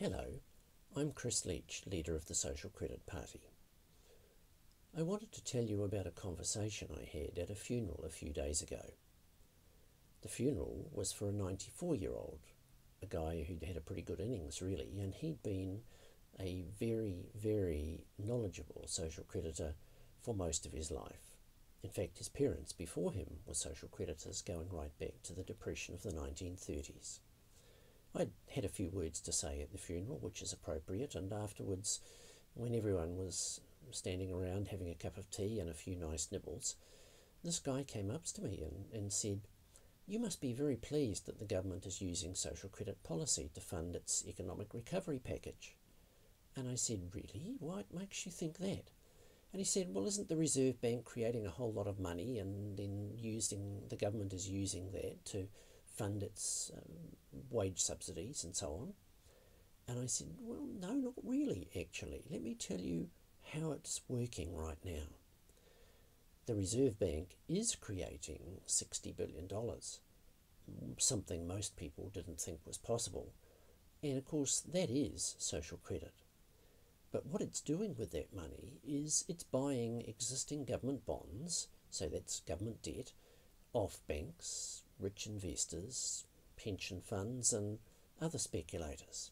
Hello, I'm Chris Leach, leader of the Social Credit Party. I wanted to tell you about a conversation I had at a funeral a few days ago. The funeral was for a 94-year-old, a guy who'd had a pretty good innings really, and he'd been a very, very knowledgeable social creditor for most of his life. In fact, his parents before him were social creditors going right back to the Depression of the 1930s. I'd had a few words to say at the funeral, which is appropriate, and afterwards, when everyone was standing around having a cup of tea and a few nice nibbles, this guy came up to me and said, "You must be very pleased that the government is using social credit policy to fund its economic recovery package." And I said, "Really? What makes you think that?" And he said, "Well, isn't the Reserve Bank creating a whole lot of money and then the government is using that to fund its wage subsidies and so on?" And I said, "Well, no, not really, actually. Let me tell you how it's working right now. The Reserve Bank is creating $60 billion, something most people didn't think was possible. And of course, that is social credit. But what it's doing with that money is it's buying existing government bonds, so that's government debt, off banks, rich investors, pension funds and other speculators.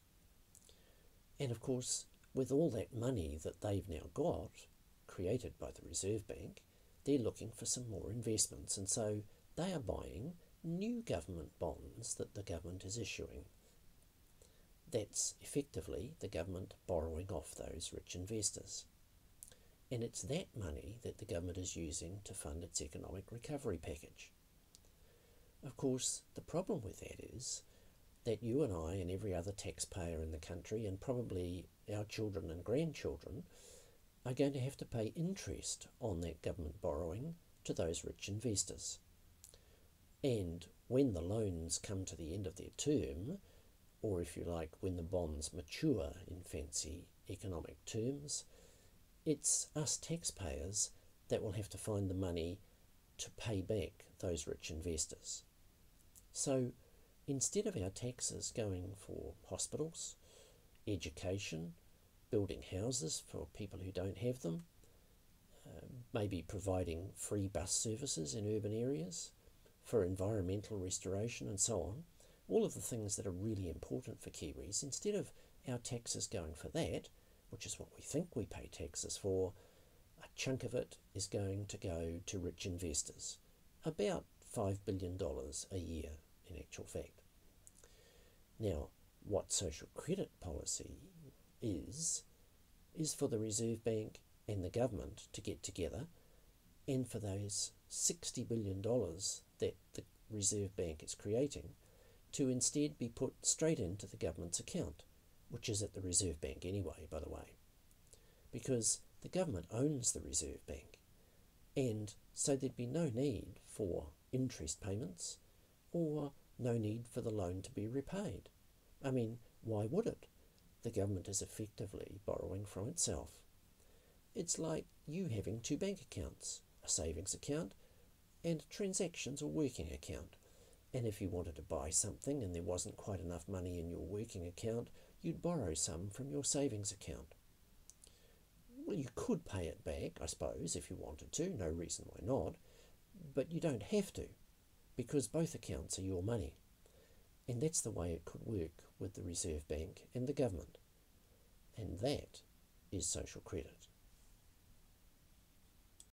And of course, with all that money that they've now got, created by the Reserve Bank, they're looking for some more investments, and so they are buying new government bonds that the government is issuing. That's effectively the government borrowing off those rich investors. And it's that money that the government is using to fund its economic recovery package. Of course, the problem with that is that you and I and every other taxpayer in the country, and probably our children and grandchildren, are going to have to pay interest on that government borrowing to those rich investors. And when the loans come to the end of their term, or if you like, when the bonds mature in fancy economic terms, it's us taxpayers that will have to find the money to pay back those rich investors. So instead of our taxes going for hospitals, education, building houses for people who don't have them, maybe providing free bus services in urban areas, for environmental restoration and so on, all of the things that are really important for Kiwis, instead of our taxes going for that, which is what we think we pay taxes for, a chunk of it is going to go to rich investors. About $5 billion a year, in actual fact. Now, what social credit policy is for the Reserve Bank and the government to get together and for those $60 billion that the Reserve Bank is creating to instead be put straight into the government's account, which is at the Reserve Bank anyway, by the way, because the government owns the Reserve Bank, and so there'd be no need for interest payments or no need for the loan to be repaid. I mean, why would it? The government is effectively borrowing from itself. It's like you having two bank accounts, a savings account and a transactions or working account. And if you wanted to buy something and there wasn't quite enough money in your working account, you'd borrow some from your savings account. Well, you could pay it back, I suppose, if you wanted to, no reason why not, but you don't have to, because both accounts are your money. And that's the way it could work with the Reserve Bank and the government. And that is social credit.